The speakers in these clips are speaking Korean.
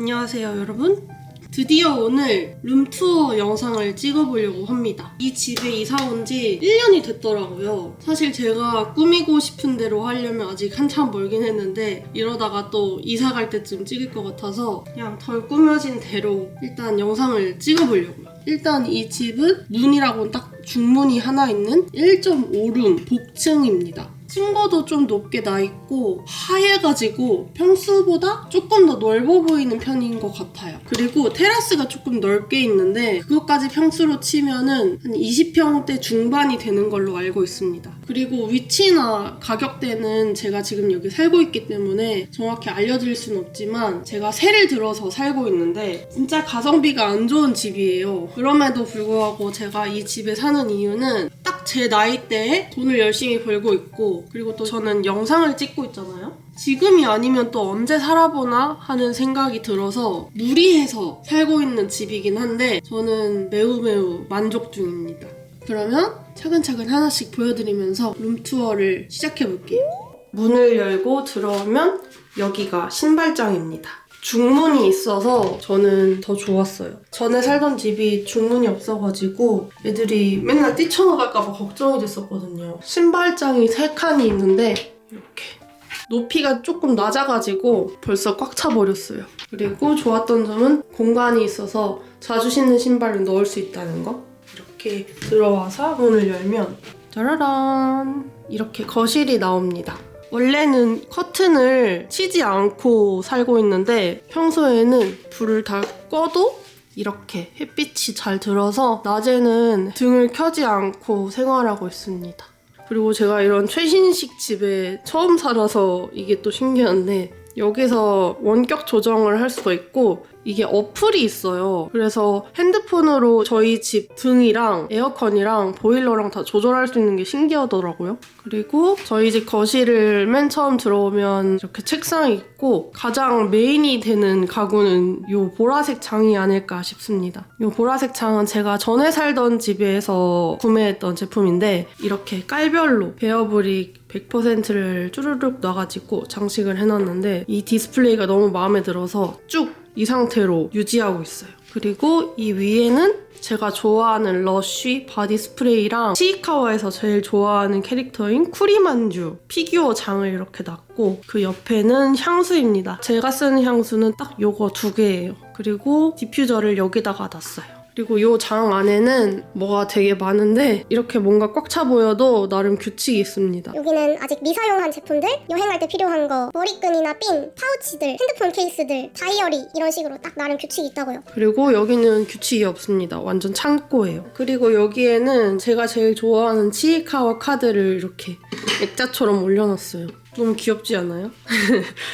안녕하세요 여러분. 드디어 오늘 룸투어 영상을 찍어보려고 합니다. 이 집에 이사 온 지 1년이 됐더라고요. 사실 제가 꾸미고 싶은 대로 하려면 아직 한참 멀긴 했는데 이러다가 또 이사 갈 때쯤 찍을 것 같아서 그냥 덜 꾸며진 대로 일단 영상을 찍어보려고요. 일단 이 집은 문이라고 딱 중문이 하나 있는 1.5룸 복층입니다. 층고도 좀 높게 나있고 하얘가지고 평수보다 조금 더 넓어 보이는 편인 것 같아요. 그리고 테라스가 조금 넓게 있는데 그것까지 평수로 치면은 한 20평대 중반이 되는 걸로 알고 있습니다. 그리고 위치나 가격대는 제가 지금 여기 살고 있기 때문에 정확히 알려드릴 수는 없지만 제가 세를 들어서 살고 있는데 진짜 가성비가 안 좋은 집이에요. 그럼에도 불구하고 제가 이 집에 사는 이유는 딱 제 나이대에 돈을 열심히 벌고 있고 그리고 또 저는 영상을 찍고 있잖아요. 지금이 아니면 또 언제 살아보나 하는 생각이 들어서 무리해서 살고 있는 집이긴 한데 저는 매우 만족 중입니다. 그러면 차근차근 하나씩 보여드리면서 룸투어를 시작해볼게요. 문을 열고 들어오면 여기가 신발장입니다. 중문이 있어서 저는 더 좋았어요. 전에 살던 집이 중문이 없어가지고 애들이 맨날 뛰쳐나갈까봐 걱정이 됐었거든요. 신발장이 3칸이 있는데 이렇게 높이가 조금 낮아가지고 벌써 꽉 차버렸어요. 그리고 좋았던 점은 공간이 있어서 자주 신는 신발을 넣을 수 있다는 거. 이렇게 들어와서 문을 열면 짜라란 이렇게 거실이 나옵니다. 원래는 커튼을 치지 않고 살고 있는데 평소에는 불을 다 꺼도 이렇게 햇빛이 잘 들어서 낮에는 등을 켜지 않고 생활하고 있습니다. 그리고 제가 이런 최신식 집에 처음 살아서 이게 또 신기한데 여기서 원격 조정을 할 수가 있고 이게 어플이 있어요. 그래서 핸드폰으로 저희 집 등이랑 에어컨이랑 보일러랑 다 조절할 수 있는 게 신기하더라고요. 그리고 저희 집 거실을 맨 처음 들어오면 이렇게 책상이 있고 가장 메인이 되는 가구는 이 보라색 장이 아닐까 싶습니다. 이 보라색 장은 제가 전에 살던 집에서 구매했던 제품인데 이렇게 깔별로 베어브릭 100%를 쭈르륵 놔가지고 장식을 해놨는데 이 디스플레이가 너무 마음에 들어서 쭉 이 상태로 유지하고 있어요. 그리고 이 위에는 제가 좋아하는 러쉬 바디 스프레이랑 치이카와에서 제일 좋아하는 캐릭터인 쿠리만주 피규어 장을 이렇게 놨고 그 옆에는 향수입니다. 제가 쓰는 향수는 딱 요거 2개예요. 그리고 디퓨저를 여기다가 놨어요. 그리고 이 장 안에는 뭐가 되게 많은데 이렇게 뭔가 꽉 차 보여도 나름 규칙이 있습니다. 여기는 아직 미사용한 제품들, 여행할 때 필요한 거, 머리끈이나 핀, 파우치들, 핸드폰 케이스들, 다이어리 이런 식으로 딱 나름 규칙이 있다고요. 그리고 여기는 규칙이 없습니다. 완전 창고예요. 그리고 여기에는 제가 제일 좋아하는 치이카와 카드를 이렇게 액자처럼 올려놨어요. 너무 귀엽지 않아요?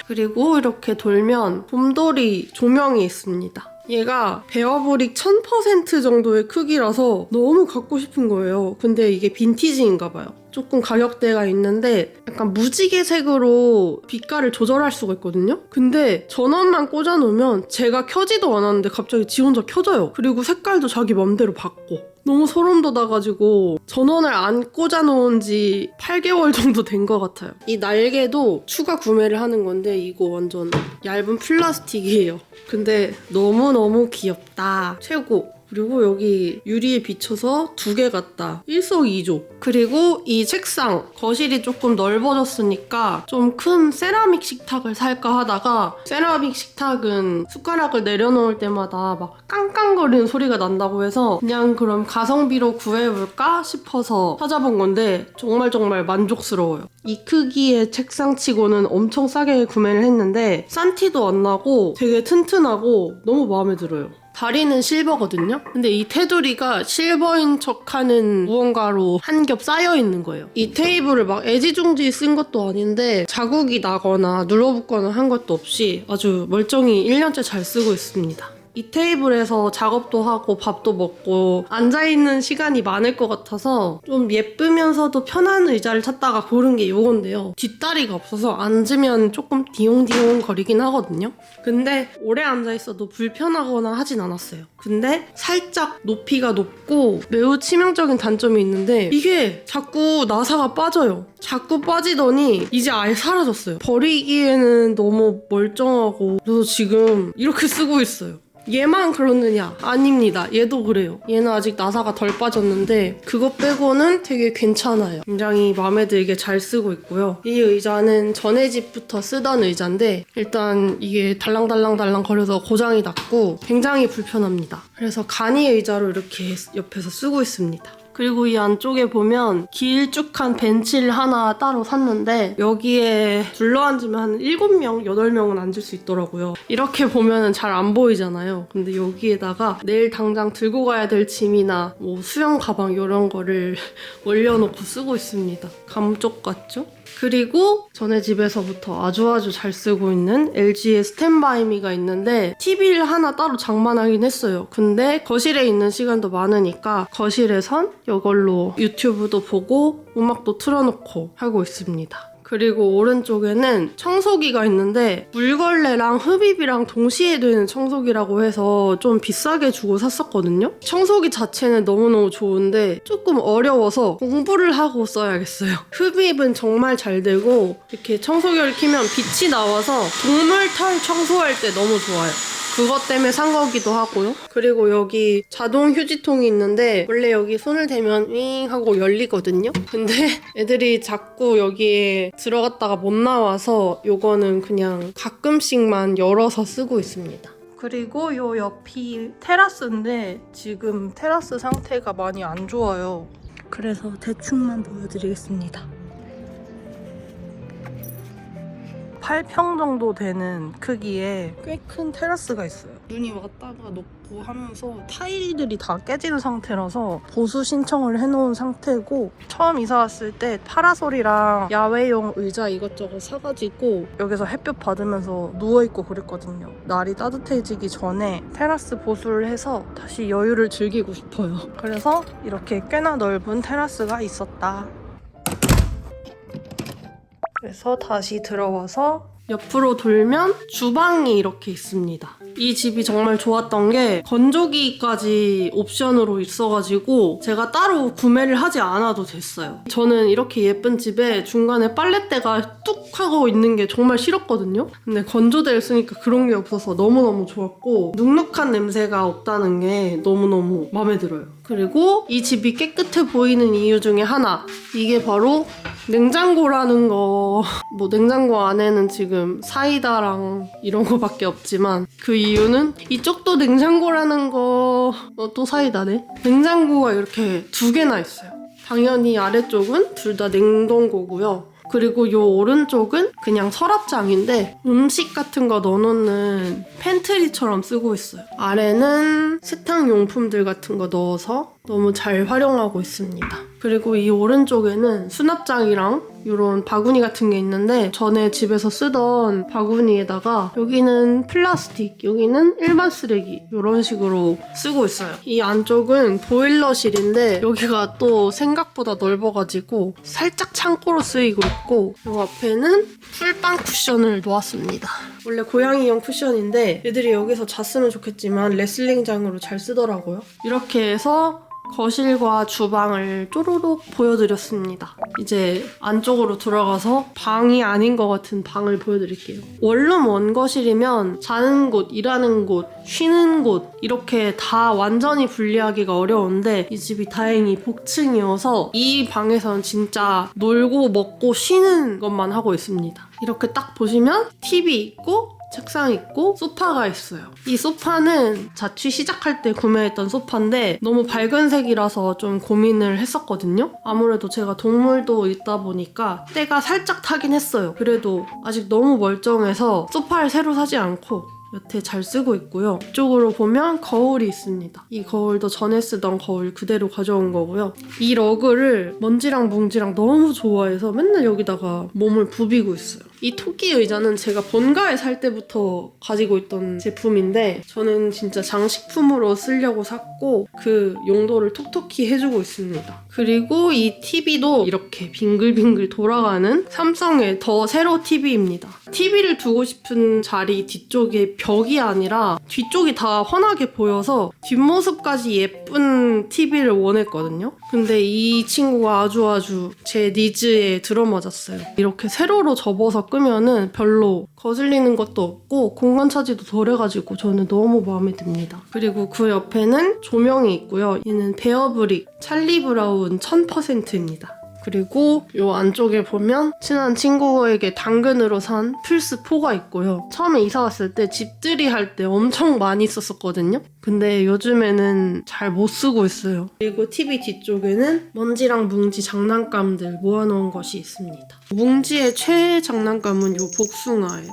그리고 이렇게 돌면 곰돌이 조명이 있습니다. 얘가 베어브릭 1000% 정도의 크기라서 너무 갖고 싶은 거예요. 근데 이게 빈티지인가 봐요. 조금 가격대가 있는데 약간 무지개색으로 빛깔을 조절할 수가 있거든요? 근데 전원만 꽂아놓으면 제가 켜지도 않았는데 갑자기 지 혼자 켜져요. 그리고 색깔도 자기 맘대로 바꿔. 너무 소름 돋아가지고 전원을 안 꽂아놓은 지 8개월 정도 된 것 같아요. 이 날개도 추가 구매를 하는 건데 이거 완전 얇은 플라스틱이에요. 근데 너무너무 귀엽다. 최고. 그리고 여기 유리에 비춰서 2개 같다. 일석이조. 그리고 이 책상, 거실이 조금 넓어졌으니까 좀 큰 세라믹 식탁을 살까 하다가 세라믹 식탁은 숟가락을 내려놓을 때마다 막 깡깡거리는 소리가 난다고 해서 그냥 그럼 가성비로 구해볼까 싶어서 찾아본 건데 정말 만족스러워요. 이 크기의 책상치고는 엄청 싸게 구매를 했는데 싼 티도 안 나고 되게 튼튼하고 너무 마음에 들어요. 다리는 실버거든요? 근데 이 테두리가 실버인 척하는 무언가로 한 겹 쌓여있는 거예요. 이 테이블을 막 애지중지 쓴 것도 아닌데 자국이 나거나 눌러붙거나 한 것도 없이 아주 멀쩡히 1년째 잘 쓰고 있습니다. 이 테이블에서 작업도 하고 밥도 먹고 앉아있는 시간이 많을 것 같아서 좀 예쁘면서도 편한 의자를 찾다가 고른 게 이건데요. 뒷다리가 없어서 앉으면 조금 디용디용 거리긴 하거든요. 근데 오래 앉아있어도 불편하거나 하진 않았어요. 근데 살짝 높이가 높고 매우 치명적인 단점이 있는데 이게 자꾸 나사가 빠져요. 자꾸 빠지더니 이제 아예 사라졌어요. 버리기에는 너무 멀쩡하고 그래서 지금 이렇게 쓰고 있어요. 얘만 그렇느냐? 아닙니다. 얘도 그래요. 얘는 아직 나사가 덜 빠졌는데 그거 빼고는 되게 괜찮아요. 굉장히 마음에 들게 잘 쓰고 있고요. 이 의자는 전에 집부터 쓰던 의자인데 일단 이게 달랑달랑달랑 거려서 고장이 났고 굉장히 불편합니다. 그래서 간이 의자로 이렇게 옆에서 쓰고 있습니다. 그리고 이 안쪽에 보면 길쭉한 벤치를 하나 따로 샀는데 여기에 둘러앉으면 한 7명, 8명은 앉을 수 있더라고요. 이렇게 보면 잘 안 보이잖아요. 근데 여기에다가 내일 당장 들고 가야 될 짐이나 뭐 수영 가방 이런 거를 올려놓고 쓰고 있습니다. 감쪽 같죠? 그리고 전에 집에서부터 아주 잘 쓰고 있는 LG의 스탠바이미가 있는데 TV를 하나 따로 장만하긴 했어요. 근데 거실에 있는 시간도 많으니까 거실에선 이걸로 유튜브도 보고 음악도 틀어놓고 하고 있습니다. 그리고 오른쪽에는 청소기가 있는데 물걸레랑 흡입이랑 동시에 되는 청소기라고 해서 좀 비싸게 주고 샀었거든요. 청소기 자체는 너무너무 좋은데 조금 어려워서 공부를 하고 써야겠어요. 흡입은 정말 잘 되고 이렇게 청소기를 켜면 빛이 나와서 동물털 청소할 때 너무 좋아요. 그것 때문에 산 거기도 하고요. 그리고 여기 자동 휴지통이 있는데 원래 여기 손을 대면 윙 하고 열리거든요. 근데 애들이 자꾸 여기에 들어갔다가 못 나와서 요거는 그냥 가끔씩만 열어서 쓰고 있습니다. 그리고 요 옆이 테라스인데 지금 테라스 상태가 많이 안 좋아요. 그래서 대충만 보여드리겠습니다. 8평 정도 되는 크기의 꽤 큰 테라스가 있어요. 눈이 왔다가 녹고 하면서 타일들이 다 깨진 상태라서 보수 신청을 해놓은 상태고 처음 이사 왔을 때 파라솔이랑 야외용 의자 이것저것 사가지고 여기서 햇볕 받으면서 누워있고 그랬거든요. 날이 따뜻해지기 전에 테라스 보수를 해서 다시 여유를 즐기고 싶어요. 그래서 이렇게 꽤나 넓은 테라스가 있었다. 그래서 다시 들어와서 옆으로 돌면 주방이 이렇게 있습니다. 이 집이 정말 좋았던 게 건조기까지 옵션으로 있어가지고 제가 따로 구매를 하지 않아도 됐어요. 저는 이렇게 예쁜 집에 중간에 빨랫대가 뚝 하고 있는 게 정말 싫었거든요. 근데 건조대를 쓰니까 그런 게 없어서 너무너무 좋았고 눅눅한 냄새가 없다는 게 너무너무 마음에 들어요. 그리고 이 집이 깨끗해 보이는 이유 중에 하나, 이게 바로 냉장고라는 거. 뭐 냉장고 안에는 지금 사이다랑 이런 거밖에 없지만 그 이유는 이쪽도 냉장고라는 거. 또 사이다네. 냉장고가 이렇게 2개나 있어요. 당연히 아래쪽은 둘 다 냉동고고요. 그리고 요 오른쪽은 그냥 서랍장인데 음식 같은 거 넣어놓는 팬트리처럼 쓰고 있어요. 아래는 세탁용품들 같은 거 넣어서 너무 잘 활용하고 있습니다. 그리고 이 오른쪽에는 수납장이랑 이런 바구니 같은 게 있는데 전에 집에서 쓰던 바구니에다가 여기는 플라스틱, 여기는 일반 쓰레기 이런 식으로 쓰고 있어요. 이 안쪽은 보일러실인데 여기가 또 생각보다 넓어가지고 살짝 창고로 쓰이고 있고 이 앞에는 풀빵 쿠션을 놓았습니다. 원래 고양이용 쿠션인데 애들이 여기서 잤으면 좋겠지만 레슬링장으로 잘 쓰더라고요. 이렇게 해서 거실과 주방을 쪼로록 보여드렸습니다. 이제 안쪽으로 들어가서 방이 아닌 것 같은 방을 보여드릴게요. 원룸 원거실이면 자는 곳, 일하는 곳, 쉬는 곳 이렇게 다 완전히 분리하기가 어려운데 이 집이 다행히 복층이어서 이 방에선 진짜 놀고 먹고 쉬는 것만 하고 있습니다. 이렇게 딱 보시면 TV 있고 책상 있고 소파가 있어요. 이 소파는 자취 시작할 때 구매했던 소파인데 너무 밝은 색이라서 좀 고민을 했었거든요. 아무래도 제가 동물도 있다 보니까 때가 살짝 타긴 했어요. 그래도 아직 너무 멀쩡해서 소파를 새로 사지 않고 여태 잘 쓰고 있고요. 이쪽으로 보면 거울이 있습니다. 이 거울도 전에 쓰던 거울 그대로 가져온 거고요. 이 러그를 먼지랑 뭉지랑 너무 좋아해서 맨날 여기다가 몸을 부비고 있어요. 이 토끼 의자는 제가 본가에 살 때부터 가지고 있던 제품인데 저는 진짜 장식품으로 쓰려고 샀고 그 용도를 톡톡히 해주고 있습니다. 그리고 이 TV도 이렇게 빙글빙글 돌아가는 삼성의 더 세로 TV입니다. TV를 두고 싶은 자리 뒤쪽에 벽이 아니라 뒤쪽이 다 환하게 보여서 뒷모습까지 예쁜 TV를 원했거든요. 근데 이 친구가 아주 제 니즈에 들어맞았어요. 이렇게 세로로 접어서 끄면은 별로 거슬리는 것도 없고 공간 차지도 덜해가지고 저는 너무 마음에 듭니다. 그리고 그 옆에는 조명이 있고요. 얘는 베어브릭 찰리 브라운 1000%입니다. 그리고 이 안쪽에 보면 친한 친구에게 당근으로 산 플스4가 있고요. 처음에 이사 왔을 때 집들이 할 때 엄청 많이 썼었거든요. 근데 요즘에는 잘 못 쓰고 있어요. 그리고 TV 뒤쪽에는 먼지랑 뭉지 장난감들 모아놓은 것이 있습니다. 뭉지의 최애 장난감은 이 복숭아예요.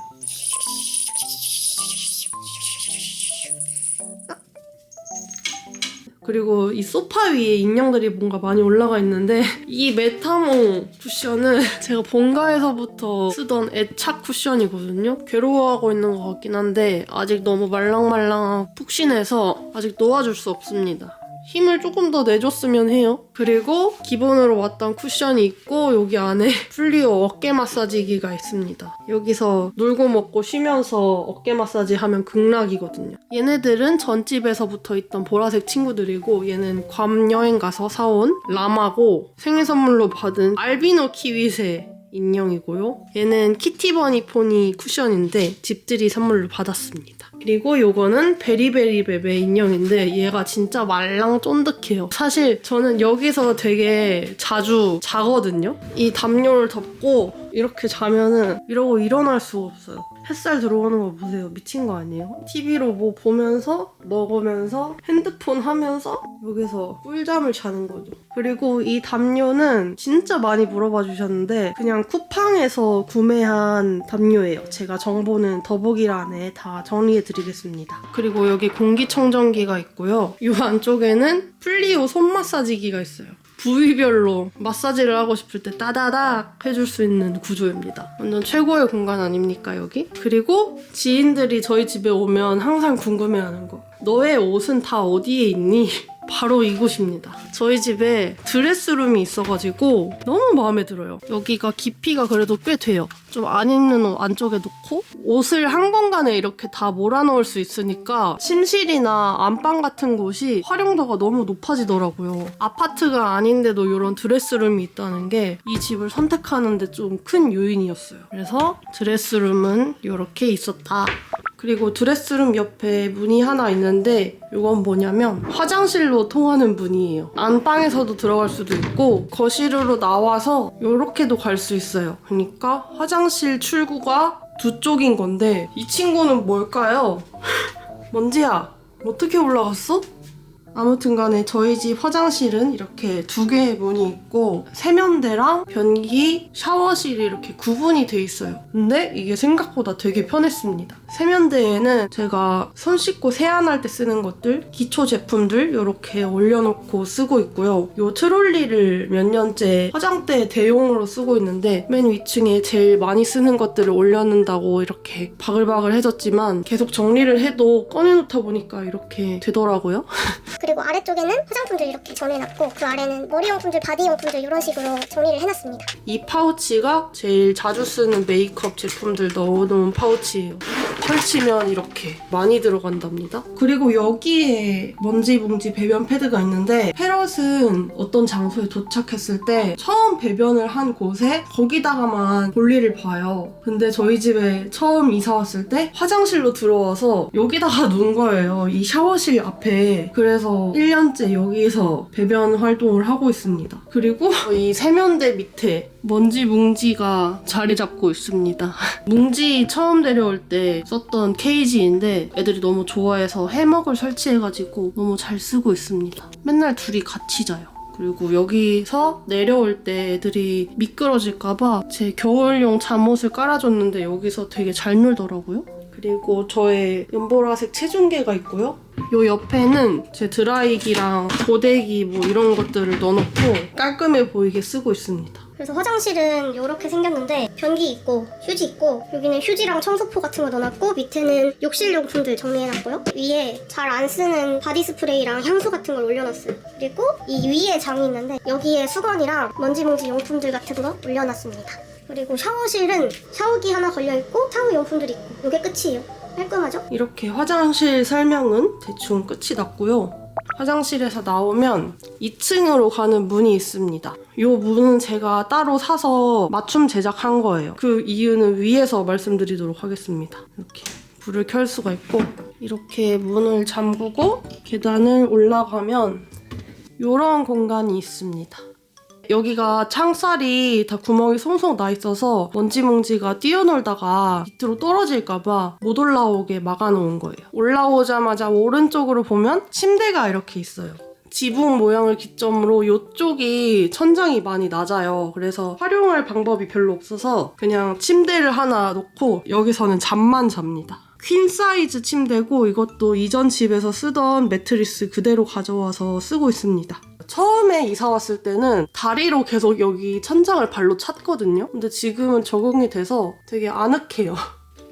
그리고 이 소파 위에 인형들이 뭔가 많이 올라가 있는데 이 메타모 쿠션은 제가 본가에서부터 쓰던 애착 쿠션이거든요. 괴로워하고 있는 것 같긴 한데 아직 너무 말랑말랑하고 푹신해서 아직 놓아줄 수 없습니다. 힘을 조금 더 내줬으면 해요. 그리고 기본으로 왔던 쿠션이 있고 여기 안에 플리오 어깨 마사지기가 있습니다. 여기서 놀고 먹고 쉬면서 어깨 마사지 하면 극락이거든요. 얘네들은 전집에서부터 있던 보라색 친구들이고 얘는 괌 여행 가서 사온 라마고 생일 선물로 받은 알비노 키위새 인형이고요. 얘는 키티버니 포니 쿠션인데 집들이 선물로 받았습니다. 그리고 요거는 베리베리 베베 인형인데 얘가 진짜 말랑 쫀득해요. 사실 저는 여기서 되게 자주 자거든요. 이 담요를 덮고 이렇게 자면은 이러고 일어날 수가 없어요. 햇살 들어오는 거 보세요. 미친 거 아니에요? TV로 뭐 보면서 먹으면서 핸드폰 하면서 여기서 꿀잠을 자는 거죠. 그리고 이 담요는 진짜 많이 물어봐 주셨는데 그냥 쿠팡에서 구매한 담요예요. 제가 정보는 더보기란에 다 정리해 드리겠습니다. 그리고 여기 공기청정기가 있고요. 이 안쪽에는 플리오 손 마사지기가 있어요. 부위별로 마사지를 하고 싶을 때 따다닥 해줄 수 있는 구조입니다. 완전 최고의 공간 아닙니까 여기? 그리고 지인들이 저희 집에 오면 항상 궁금해하는 거. 너의 옷은 다 어디에 있니? 바로 이곳입니다. 저희 집에 드레스룸이 있어가지고 너무 마음에 들어요. 여기가 깊이가 그래도 꽤 돼요. 좀 안 입는 옷 안쪽에 놓고 옷을 한 공간에 이렇게 다 몰아넣을 수 있으니까 침실이나 안방 같은 곳이 활용도가 너무 높아지더라고요. 아파트가 아닌데도 이런 드레스룸이 있다는 게 이 집을 선택하는데 좀 큰 요인이었어요. 그래서 드레스룸은 이렇게 있었다. 그리고 드레스룸 옆에 문이 하나 있는데 이건 뭐냐면 화장실로 통하는 문이에요. 안방에서도 들어갈 수도 있고 거실으로 나와서 이렇게도 갈 수 있어요. 그러니까 화장실 출구가 두 쪽인 건데 이 친구는 뭘까요? 먼지야, 어떻게 올라갔어? 아무튼 간에 저희 집 화장실은 이렇게 두 개의 문이 있고 세면대랑 변기, 샤워실이 이렇게 구분이 돼 있어요. 근데 이게 생각보다 되게 편했습니다. 세면대에는 제가 손 씻고 세안할 때 쓰는 것들, 기초 제품들 이렇게 올려놓고 쓰고 있고요. 이 트롤리를 몇 년째 화장대 대용으로 쓰고 있는데 맨 위층에 제일 많이 쓰는 것들을 올려놓는다고 이렇게 바글바글 해졌지만 계속 정리를 해도 꺼내놓다 보니까 이렇게 되더라고요. 그리고 아래쪽에는 화장품들 이렇게 정리해놨고 그 아래는 머리용품들, 바디용품들 이런 식으로 정리를 해놨습니다. 이 파우치가 제일 자주 쓰는 메이크업 제품들 넣어놓은 파우치예요. 펼치면 이렇게 많이 들어간답니다. 그리고 여기에 먼지뭉지 배변 패드가 있는데 페럿은 어떤 장소에 도착했을 때 처음 배변을 한 곳에 거기다가만 볼일을 봐요. 근데 저희 집에 처음 이사 왔을 때 화장실로 들어와서 여기다가 놓은 거예요. 이 샤워실 앞에. 그래서 1년째 여기서 배변 활동을 하고 있습니다. 그리고 이 세면대 밑에 먼지 뭉지가 자리 잡고 있습니다. 뭉지 처음 데려올 때 썼던 케이지인데 애들이 너무 좋아해서 해먹을 설치해가지고 너무 잘 쓰고 있습니다. 맨날 둘이 같이 자요. 그리고 여기서 내려올 때 애들이 미끄러질까봐 제 겨울용 잠옷을 깔아줬는데 여기서 되게 잘 놀더라고요. 그리고 저의 연보라색 체중계가 있고요. 요 옆에는 제 드라이기랑 고데기 뭐 이런 것들을 넣어놓고 깔끔해 보이게 쓰고 있습니다. 그래서 화장실은 이렇게 생겼는데 변기 있고 휴지 있고 여기는 휴지랑 청소포 같은 거 넣어놨고 밑에는 욕실용품들 정리해놨고요. 위에 잘 안 쓰는 바디 스프레이랑 향수 같은 걸 올려놨어요. 그리고 이 위에 장이 있는데 여기에 수건이랑 먼지뭉지 용품들 같은 거 올려놨습니다. 그리고 샤워실은 샤워기 하나 걸려있고 샤워 용품들이 있고 이게 끝이에요. 깔끔하죠? 이렇게 화장실 설명은 대충 끝이 났고요. 화장실에서 나오면 2층으로 가는 문이 있습니다. 이 문은 제가 따로 사서 맞춤 제작한 거예요. 그 이유는 위에서 말씀드리도록 하겠습니다. 이렇게 불을 켤 수가 있고 이렇게 문을 잠그고 계단을 올라가면 이런 공간이 있습니다. 여기가 창살이 다 구멍이 송송 나 있어서 먼지뭉지가 뛰어놀다가 밑으로 떨어질까봐 못 올라오게 막아놓은 거예요. 올라오자마자 오른쪽으로 보면 침대가 이렇게 있어요. 지붕 모양을 기점으로 이쪽이 천장이 많이 낮아요. 그래서 활용할 방법이 별로 없어서 그냥 침대를 하나 놓고 여기서는 잠만 잡니다. 퀸 사이즈 침대고 이것도 이전 집에서 쓰던 매트리스 그대로 가져와서 쓰고 있습니다. 처음에 이사 왔을 때는 다리로 계속 여기 천장을 발로 찼거든요. 근데 지금은 적응이 돼서 되게 아늑해요.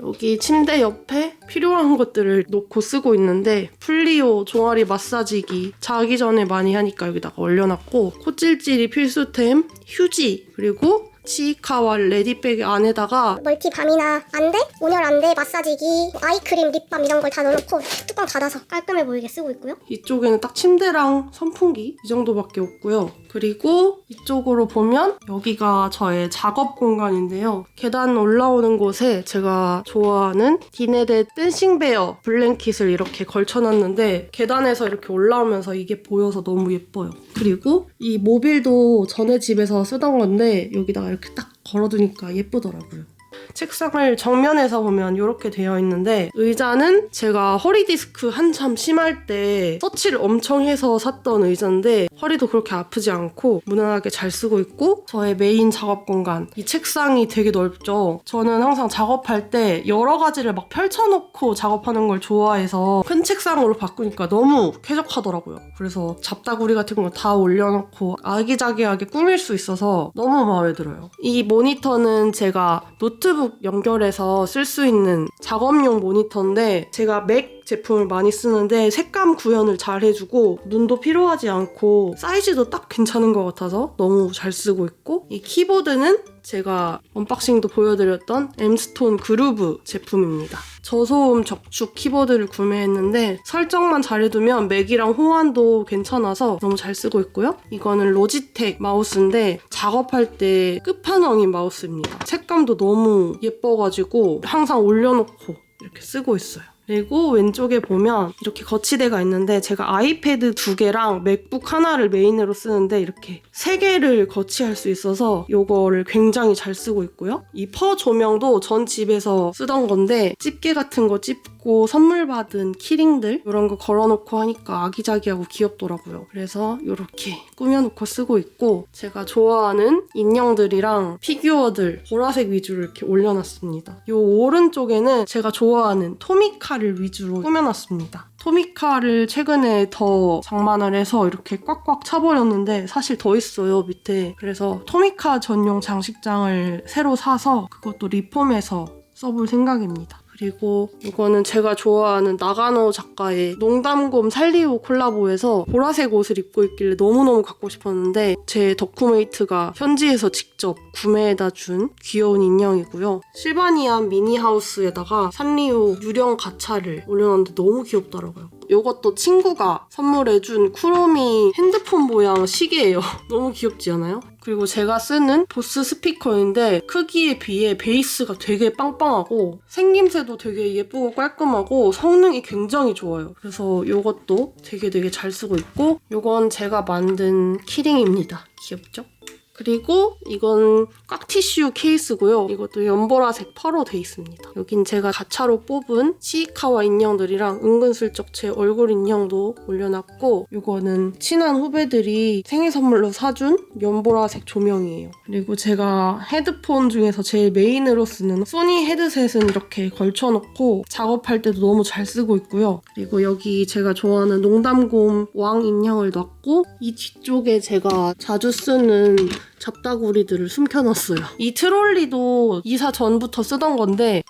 여기 침대 옆에 필요한 것들을 놓고 쓰고 있는데 플리오 종아리 마사지기 자기 전에 많이 하니까 여기다가 올려놨고 코찔찔이 필수템 휴지 그리고 치이카와 레디백 안에다가 멀티밤이나 안대, 온열 안대, 마사지기, 아이크림, 립밤 이런 걸 다 넣어놓고 뚜껑 닫아서 깔끔해 보이게 쓰고 있고요. 이쪽에는 딱 침대랑 선풍기 이 정도밖에 없고요. 그리고 이쪽으로 보면 여기가 저의 작업 공간인데요. 계단 올라오는 곳에 제가 좋아하는 디네데 댄싱베어 블랭킷을 이렇게 걸쳐놨는데 계단에서 이렇게 올라오면서 이게 보여서 너무 예뻐요. 그리고 이 모빌도 전에 집에서 쓰던 건데 여기다가 이렇게 딱 걸어두니까 예쁘더라고요. 책상을 정면에서 보면 이렇게 되어 있는데 의자는 제가 허리 디스크 한참 심할 때 서치를 엄청 해서 샀던 의자인데 허리도 그렇게 아프지 않고 무난하게 잘 쓰고 있고 저의 메인 작업 공간 이 책상이 되게 넓죠. 저는 항상 작업할 때 여러 가지를 막 펼쳐놓고 작업하는 걸 좋아해서 큰 책상으로 바꾸니까 너무 쾌적하더라고요. 그래서 잡다구리 같은 거 다 올려놓고 아기자기하게 꾸밀 수 있어서 너무 마음에 들어요. 이 모니터는 제가 노트북 연결해서 쓸 수 있는 작업용 모니터인데 제가 맥 제품을 많이 쓰는데 색감 구현을 잘 해주고 눈도 피로하지 않고 사이즈도 딱 괜찮은 것 같아서 너무 잘 쓰고 있고 이 키보드는 제가 언박싱도 보여드렸던 엠스톤 그루브 제품입니다. 저소음 적축 키보드를 구매했는데 설정만 잘해두면 맥이랑 호환도 괜찮아서 너무 잘 쓰고 있고요. 이거는 로지텍 마우스인데 작업할 때 끝판왕인 마우스입니다. 색감도 너무 예뻐가지고 항상 올려놓고 이렇게 쓰고 있어요. 그리고 왼쪽에 보면 이렇게 거치대가 있는데 제가 아이패드 2개랑 맥북 하나를 메인으로 쓰는데 이렇게 3개를 거치할 수 있어서 이거를 굉장히 잘 쓰고 있고요. 이 퍼 조명도 전 집에서 쓰던 건데 집게 같은 거 찝고 선물 받은 키링들 이런 거 걸어놓고 하니까 아기자기하고 귀엽더라고요. 그래서 이렇게 꾸며놓고 쓰고 있고 제가 좋아하는 인형들이랑 피규어들 보라색 위주로 이렇게 올려놨습니다. 이 오른쪽에는 제가 좋아하는 토미카를 위주로 꾸며놨습니다. 토미카를 최근에 더 장만을 해서 이렇게 꽉꽉 차버렸는데 사실 더 있어요 밑에. 그래서 토미카 전용 장식장을 새로 사서 그것도 리폼해서 써볼 생각입니다. 그리고 이거는 제가 좋아하는 나가노 작가의 농담곰 살리오 콜라보에서 보라색 옷을 입고 있길래 너무너무 갖고 싶었는데 제 덕후메이트가 현지에서 직접 구매해다 준 귀여운 인형이고요. 실바니안 미니하우스에다가 산리오 유령 가차를 올려놨는데 너무 귀엽더라고요. 이것도 친구가 선물해준 쿠로미 핸드폰 모양 시계예요. 너무 귀엽지 않아요? 그리고 제가 쓰는 보스 스피커인데 크기에 비해 베이스가 되게 빵빵하고 생김새도 되게 예쁘고 깔끔하고 성능이 굉장히 좋아요. 그래서 이것도 되게 잘 쓰고 있고 이건 제가 만든 키링입니다. 귀엽죠? 그리고 이건 꽉티슈 케이스고요. 이것도 연보라색 펄로 돼 있습니다. 여긴 제가 가차로 뽑은 치이카와 인형들이랑 은근슬쩍 제 얼굴 인형도 올려놨고 이거는 친한 후배들이 생일 선물로 사준 연보라색 조명이에요. 그리고 제가 헤드폰 중에서 제일 메인으로 쓰는 소니 헤드셋은 이렇게 걸쳐놓고 작업할 때도 너무 잘 쓰고 있고요. 그리고 여기 제가 좋아하는 농담곰 왕 인형을 놨고 이 뒤쪽에 제가 자주 쓰는 잡다구리들을 숨겨놨어요. 이 트롤리도 이사 전부터 쓰던 건데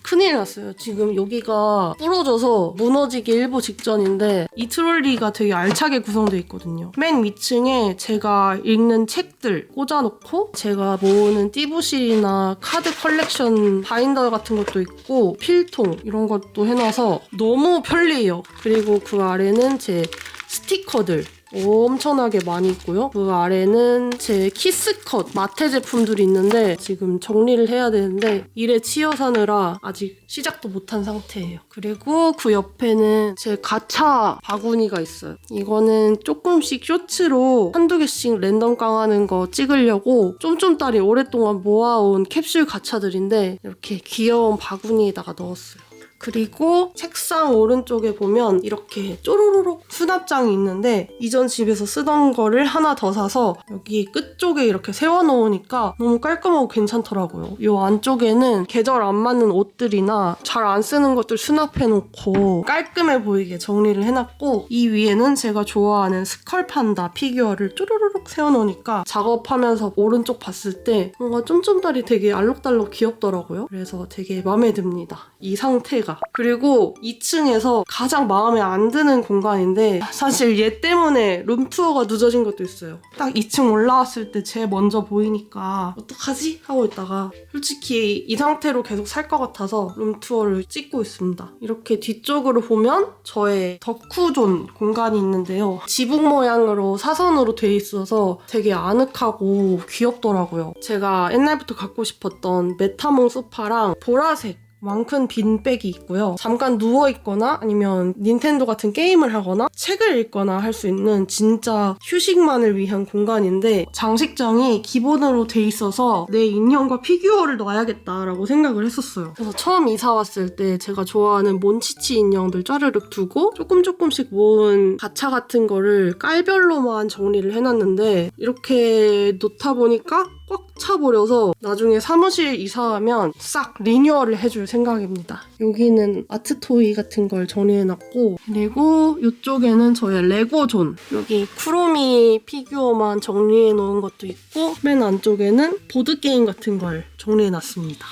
큰일 났어요. 지금 여기가 부러져서 무너지기 일보 직전인데 이 트롤리가 되게 알차게 구성되어 있거든요. 맨 위층에 제가 읽는 책들 꽂아놓고 제가 모으는 띠부실이나 카드 컬렉션 바인더 같은 것도 있고 필통 이런 것도 해놔서 너무 편리해요. 그리고 그 아래는 제 스티커들 엄청나게 많이 있고요. 그 아래는 제 키스컷 마테 제품들이 있는데 지금 정리를 해야 되는데 일에 치여 사느라 아직 시작도 못한 상태예요. 그리고 그 옆에는 제 가차 바구니가 있어요. 이거는 조금씩 쇼츠로 한두 개씩 랜덤 깡하는 거 찍으려고 쫌쫌따리 오랫동안 모아온 캡슐 가차들인데 이렇게 귀여운 바구니에다가 넣었어요. 그리고 책상 오른쪽에 보면 이렇게 쪼로로록 수납장이 있는데 이전 집에서 쓰던 거를 하나 더 사서 여기 끝쪽에 이렇게 세워놓으니까 너무 깔끔하고 괜찮더라고요. 이 안쪽에는 계절 안 맞는 옷들이나 잘 안 쓰는 것들 수납해놓고 깔끔해 보이게 정리를 해놨고 이 위에는 제가 좋아하는 스컬판다 피규어를 쪼로로록 세워놓으니까 작업하면서 오른쪽 봤을 때 뭔가 쫌쫌다리 되게 알록달록 귀엽더라고요. 그래서 되게 마음에 듭니다. 이 상태가. 그리고 2층에서 가장 마음에 안 드는 공간인데 사실 얘 때문에 룸투어가 늦어진 것도 있어요. 딱 2층 올라왔을 때 제일 먼저 보이니까 어떡하지? 하고 있다가 솔직히 이 상태로 계속 살 것 같아서 룸투어를 찍고 있습니다. 이렇게 뒤쪽으로 보면 저의 덕후존 공간이 있는데요. 지붕 모양으로 사선으로 돼 있어서 되게 아늑하고 귀엽더라고요. 제가 옛날부터 갖고 싶었던 메타몽 소파랑 보라색 왕큰 빈백이 있고요. 잠깐 누워있거나 아니면 닌텐도 같은 게임을 하거나 책을 읽거나 할 수 있는 진짜 휴식만을 위한 공간인데 장식장이 기본으로 돼 있어서 내 인형과 피규어를 놔야겠다라고 생각을 했었어요. 그래서 처음 이사 왔을 때 제가 좋아하는 몬치치 인형들 짜르륵 두고 조금씩 모은 가차 같은 거를 깔별로만 정리를 해놨는데 이렇게 놓다 보니까 꽉 차버려서 나중에 사무실 이사하면 싹 리뉴얼을 해줄 생각입니다. 여기는 아트토이 같은 걸 정리해놨고 그리고 이쪽에는 저의 레고존 여기 쿠로미 피규어만 정리해놓은 것도 있고 맨 안쪽에는 보드게임 같은 걸 정리해놨습니다.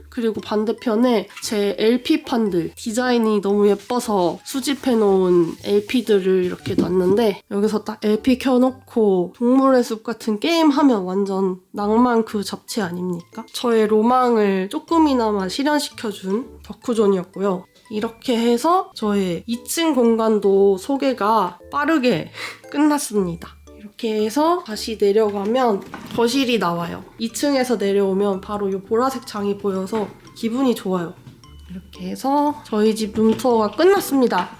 그리고 반대편에 제 LP판들 디자인이 너무 예뻐서 수집해놓은 LP들을 이렇게 놨는데 여기서 딱 LP 켜놓고 동물의 숲 같은 게임하면 완전 낭만 그 자체 아닙니까? 저의 로망을 조금이나마 실현시켜준 덕후존이었고요. 이렇게 해서 저의 2층 공간도 소개가 빠르게 끝났습니다. 이렇게 해서 다시 내려가면 거실이 나와요. 2층에서 내려오면 바로 이 보라색 창이 보여서 기분이 좋아요. 이렇게 해서 저희 집 룸투어가 끝났습니다.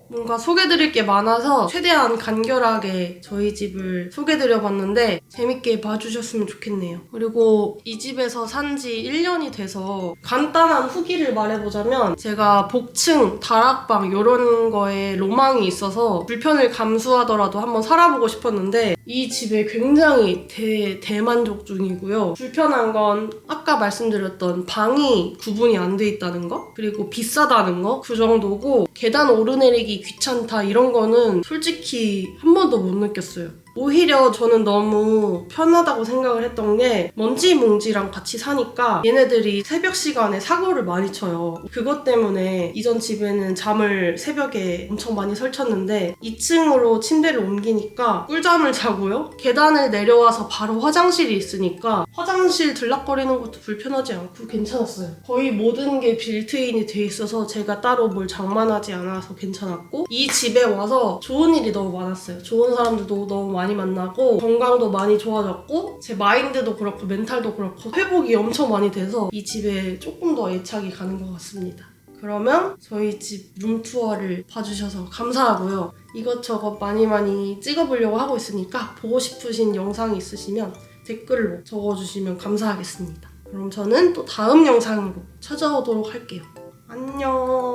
뭔가 소개드릴 게 많아서 최대한 간결하게 저희 집을 소개드려봤는데 재밌게 봐주셨으면 좋겠네요. 그리고 이 집에서 산 지 1년이 돼서 간단한 후기를 말해보자면 제가 복층, 다락방 이런 거에 로망이 있어서 불편을 감수하더라도 한번 살아보고 싶었는데 이 집에 굉장히 대만족 중이고요. 불편한 건 아까 말씀드렸던 방이 구분이 안 돼 있다는 거 그리고 비싸다는 거 그 정도고 계단 오르내리기 귀찮다 이런 거는 솔직히 한 번도 못 느꼈어요. 오히려 저는 너무 편하다고 생각을 했던 게 먼지뭉지랑 같이 사니까 얘네들이 새벽 시간에 사고를 많이 쳐요. 그것 때문에 이전 집에는 잠을 새벽에 엄청 많이 설쳤는데 2층으로 침대를 옮기니까 꿀잠을 자고요. 계단을 내려와서 바로 화장실이 있으니까 화장실 들락거리는 것도 불편하지 않고 괜찮았어요. 거의 모든 게 빌트인이 돼 있어서 제가 따로 뭘 장만하지 않아서 괜찮았고 이 집에 와서 좋은 일이 너무 많았어요. 좋은 사람들도 너무 많이 만나고 건강도 많이 좋아졌고 제 마인드도 그렇고 멘탈도 그렇고 회복이 엄청 많이 돼서 이 집에 조금 더 애착이 가는 것 같습니다. 그러면 저희 집 룸투어를 봐주셔서 감사하고요. 이것저것 많이 찍어보려고 하고 있으니까 보고 싶으신 영상이 있으시면 댓글로 적어주시면 감사하겠습니다. 그럼 저는 또 다음 영상으로 찾아오도록 할게요. 안녕.